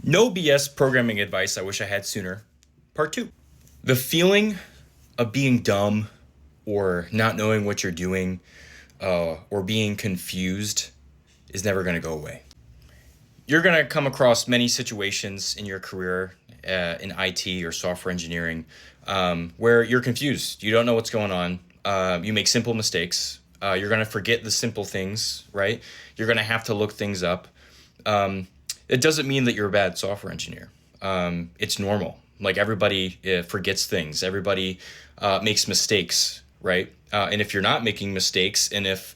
No BS programming advice I wish I had sooner. Part two. The feeling of being dumb or not knowing what you're doing or being confused is never going to go away. You're going to come across many situations in your career in IT or software engineering where you're confused. You don't know what's going on. You make simple mistakes. You're going to forget the simple things, right? You're going to have to look things up. It doesn't mean that you're a bad software engineer. It's normal. Like everybody forgets things. Everybody makes mistakes, right? And if you're not making mistakes, and if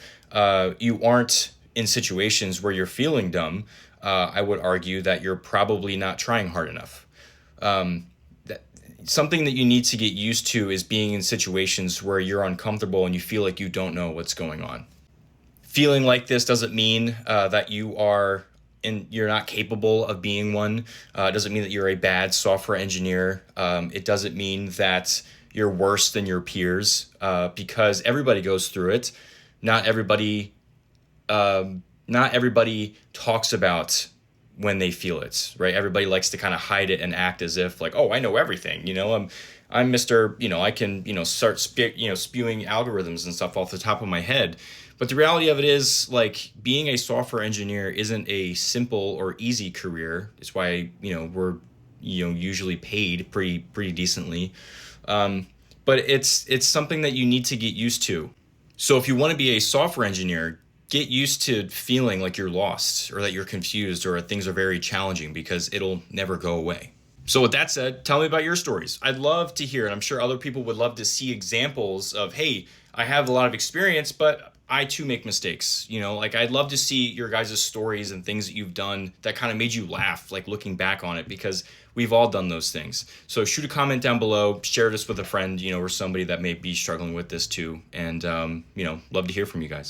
you aren't in situations where you're feeling dumb, I would argue that you're probably not trying hard enough. Something that you need to get used to is being in situations where you're uncomfortable and you feel like you don't know what's going on. Feeling like this doesn't mean that you're not capable of being one. It doesn't mean that you're a bad software engineer. It doesn't mean that you're worse than your peers because everybody goes through it. Not everybody talks about when they feel it, right? Everybody likes to kind of hide it and act as if like, oh, I know everything. I'm Mr. I can start spewing algorithms and stuff off the top of my head. But the reality of it is, like, being a software engineer isn't a simple or easy career. It's why we're usually paid pretty decently. But it's something that you need to get used to. So if you want to be a software engineer, get used to feeling like you're lost or that you're confused or things are very challenging because it'll never go away. So with that said, tell me about your stories. I'd love to hear, and I'm sure other people would love to see examples of, hey, I have a lot of experience, but I too make mistakes. Like I'd love to see your guys' stories and things that you've done that kind of made you laugh, like looking back on it, because we've all done those things. So shoot a comment down below, share this with a friend, or somebody that may be struggling with this too. And, love to hear from you guys.